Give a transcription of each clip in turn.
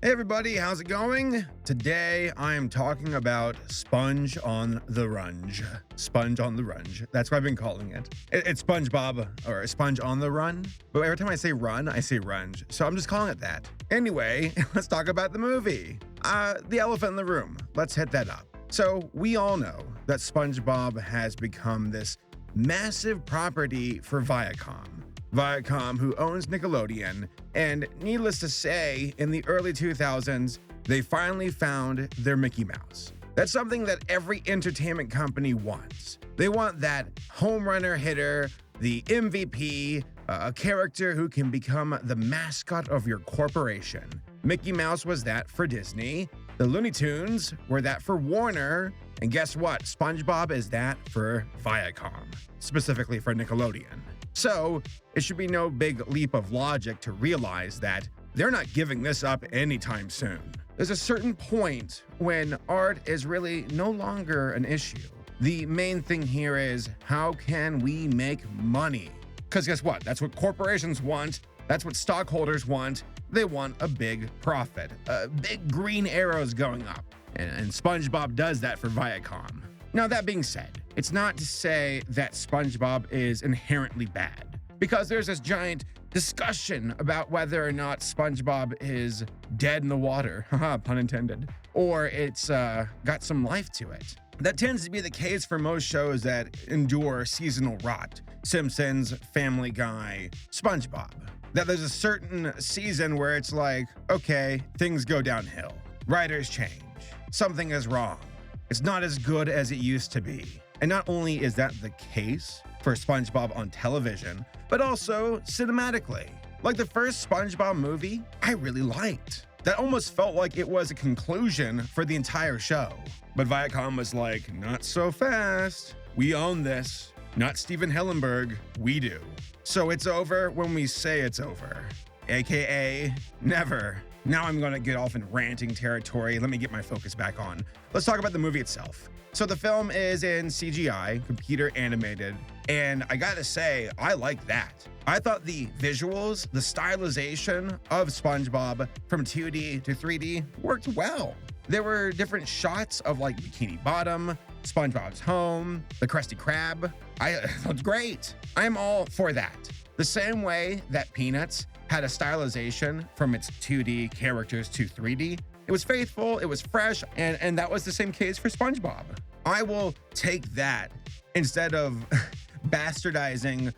Hey everybody, how's it going? Today I am talking about Sponge on the Runge. Sponge on the Runge. That's what I've been calling it. It's SpongeBob or Sponge on the Run. But every time I say run, I say runge. So I'm just calling it that. Anyway, let's talk about the movie. The elephant in the room. Let's hit that up. So we all know that SpongeBob has become this massive property for Viacom. Viacom, who owns Nickelodeon, and needless to say, in the early 2000s, they finally found their Mickey Mouse. That's something that every entertainment company wants. They want that home runner hitter, the MVP, a character who can become the mascot of your corporation. Mickey Mouse was that for Disney. The Looney Tunes were that for Warner. And guess what? SpongeBob is that for Viacom, specifically for Nickelodeon. So it should be no big leap of logic to realize that they're not giving this up anytime soon. There's a certain point when art is really no longer an issue. The main thing here is, how can we make money? Because guess what? That's what corporations want. That's what stockholders want. They want a big profit, big green arrows going up. And SpongeBob does that for Viacom. Now, that being said, it's not to say that SpongeBob is inherently bad, because there's this giant discussion about whether or not SpongeBob is dead in the water, haha, pun intended, or it's got some life to it. That tends to be the case for most shows that endure seasonal rot. Simpsons, Family Guy, SpongeBob. That there's a certain season where it's like, okay, things go downhill. Writers change. Something is wrong. It's not as good as it used to be. And not only is that the case for SpongeBob on television, but also cinematically. Like the first SpongeBob movie, I really liked. That almost felt like it was a conclusion for the entire show. But Viacom was like, not so fast. We own this. Not Steven Hillenburg, we do. So it's over when we say it's over. AKA, never. Now I'm gonna get off in ranting territory. Let me get my focus back on. Let's talk about the movie itself. So the film is in CGI, computer animated, and I gotta say, I like that. I thought the visuals, the stylization of SpongeBob from 2D to 3D worked well. There were different shots of like Bikini Bottom, SpongeBob's home, the Krusty Krab. It looked great. I'm all for that. The same way that Peanuts had a stylization from its 2D characters to 3D. It was faithful, it was fresh, and that was the same case for SpongeBob. I will take that instead of bastardizing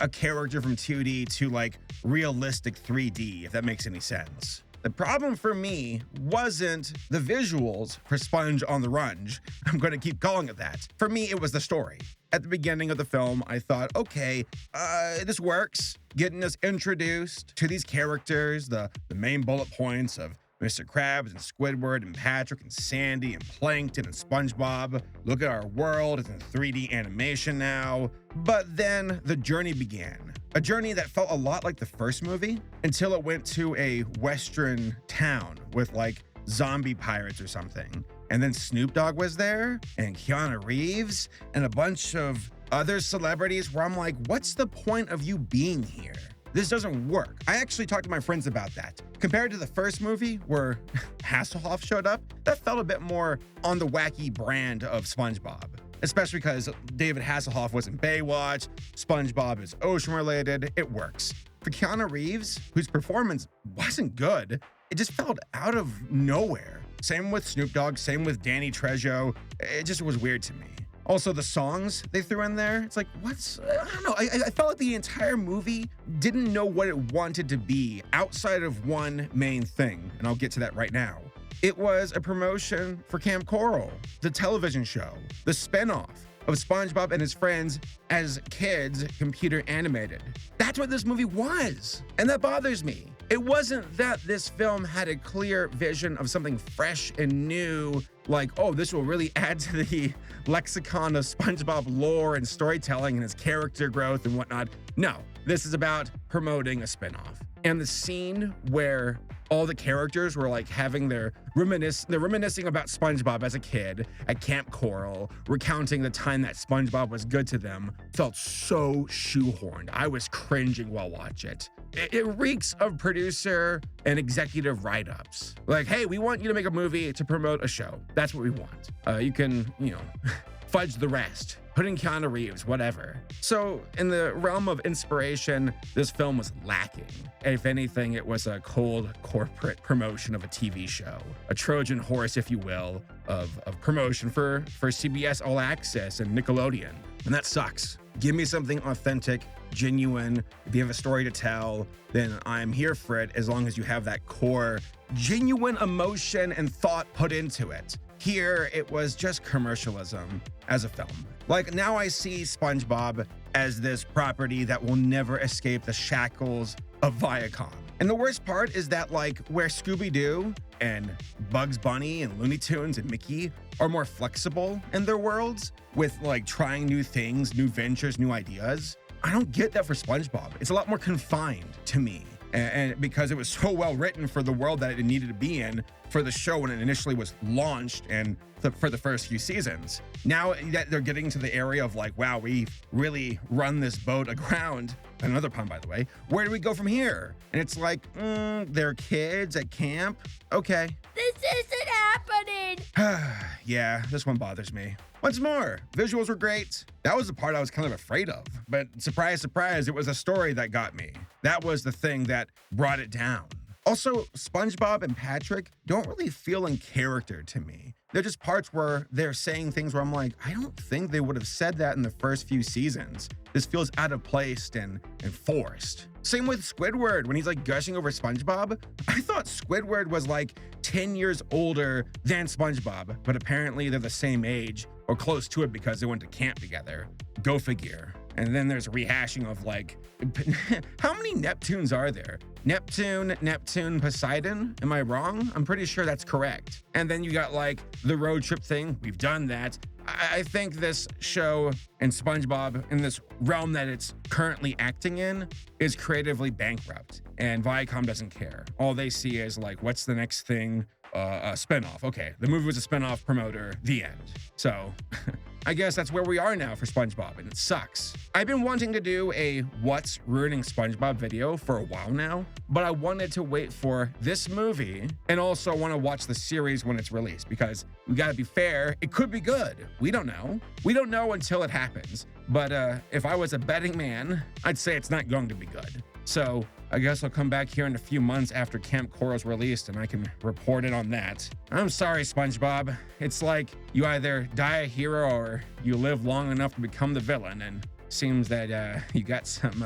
a character from 2D to like realistic 3D, if that makes any sense. The problem for me wasn't the visuals for Sponge on the Runge. I'm going to keep calling it that. For me, it was the story. At the beginning of the film, I thought, okay, this works. Getting us introduced to these characters, the main bullet points of Mr. Krabs and Squidward and Patrick and Sandy and Plankton and SpongeBob. Look at our world, it's in 3D animation now. But then the journey began. A journey that felt a lot like the first movie until it went to a Western town with like zombie pirates or something. And then Snoop Dogg was there and Keanu Reeves and a bunch of other celebrities where I'm like, what's the point of you being here? This doesn't work. I actually talked to my friends about that. Compared to the first movie where Hasselhoff showed up, that felt a bit more on the wacky brand of SpongeBob. Especially because David Hasselhoff was in Baywatch, SpongeBob is ocean related, it works. For Keanu Reeves, whose performance wasn't good, it just felt out of nowhere. Same with Snoop Dogg, same with Danny Trejo, it just was weird to me. Also, the songs they threw in there, it's like, I don't know, I felt like the entire movie didn't know what it wanted to be outside of one main thing, and I'll get to that right now. It was a promotion for Camp Coral, the television show, the spinoff of SpongeBob and his friends as kids, computer animated. That's what this movie was, and that bothers me. It wasn't that this film had a clear vision of something fresh and new, like, oh, this will really add to the lexicon of SpongeBob lore and storytelling and his character growth and whatnot. No, this is about promoting a spinoff. And the scene where all the characters were like having they're reminiscing about SpongeBob as a kid at Camp Coral, recounting the time that SpongeBob was good to them. Felt so shoehorned. I was cringing while watching it. It reeks of producer and executive write-ups. Like, hey, we want you to make a movie to promote a show. That's what we want. You can, fudge the rest. Put in Keanu Reeves, whatever. So in the realm of inspiration, this film was lacking. If anything, it was a cold corporate promotion of a TV show, a Trojan horse, if you will, of promotion for CBS All Access and Nickelodeon. And that sucks. Give me something authentic, genuine. If you have a story to tell, then I'm here for it, as long as you have that core, genuine emotion and thought put into it. Here, it was just commercialism as a film. Like, now I see SpongeBob as this property that will never escape the shackles of Viacom. And the worst part is that, like, where Scooby-Doo and Bugs Bunny and Looney Tunes and Mickey are more flexible in their worlds with, like, trying new things, new ventures, new ideas, I don't get that for SpongeBob. It's a lot more confined to me. And because it was so well written for the world that it needed to be in for the show when it initially was launched and for the first few seasons. Now that they're getting to the area of like, wow, we really run this boat aground. Another pun, by the way. Where do we go from here? And it's like, they're kids at camp. Okay. This isn't happening. Yeah, this one bothers me. What's more, visuals were great. That was the part I was kind of afraid of. But surprise, surprise, it was a story that got me. That was the thing that brought it down. Also, SpongeBob and Patrick don't really feel in character to me. They're just parts where they're saying things where I'm like, I don't think they would have said that in the first few seasons. This feels out of place and forced. Same with Squidward when he's like gushing over SpongeBob. I thought Squidward was like 10 years older than SpongeBob, but apparently they're the same age or close to it because they went to camp together. Go figure. And then there's rehashing of like, how many Neptunes are there? Neptune, Poseidon? Am I wrong? I'm pretty sure that's correct. And then you got like the road trip thing. We've done that. I think this show and SpongeBob in this realm that it's currently acting in is creatively bankrupt, and Viacom doesn't care. All they see is like, what's the next thing? A spinoff. Okay, the movie was a spinoff promoter, the end. So I guess that's where we are now for SpongeBob, and it sucks. I've been wanting to do a What's Ruining SpongeBob video for a while now, but I wanted to wait for this movie and also want to watch the series when it's released, because we gotta be fair, it could be good. We don't know. We don't know until it happens. But if I was a betting man, I'd say it's not going to be good. So I guess I'll come back here in a few months after Camp Coral's released and I can report it on that. I'm sorry, SpongeBob. It's like you either die a hero or you live long enough to become the villain, and seems that you got some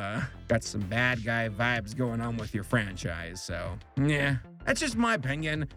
bad guy vibes going on with your franchise. So yeah, that's just my opinion.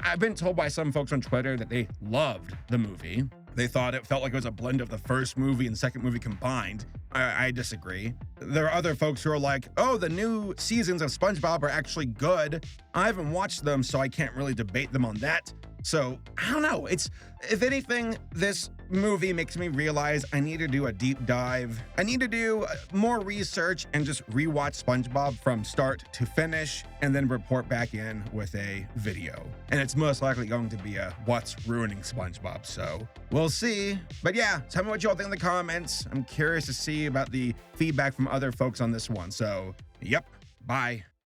I've been told by some folks on Twitter that they loved the movie. They thought it felt like it was a blend of the first movie and second movie combined. I disagree. There are other folks who are like, oh, the new seasons of SpongeBob are actually good. I haven't watched them, so I can't really debate them on that. So I don't know. If anything, this movie makes me realize I need to do a deep dive. I need to do more research and just rewatch SpongeBob from start to finish and then report back in with a video. And it's most likely going to be a What's Ruining SpongeBob. So we'll see. But yeah, tell me what y'all think in the comments. I'm curious to see about the feedback from other folks on this one. So yep, bye.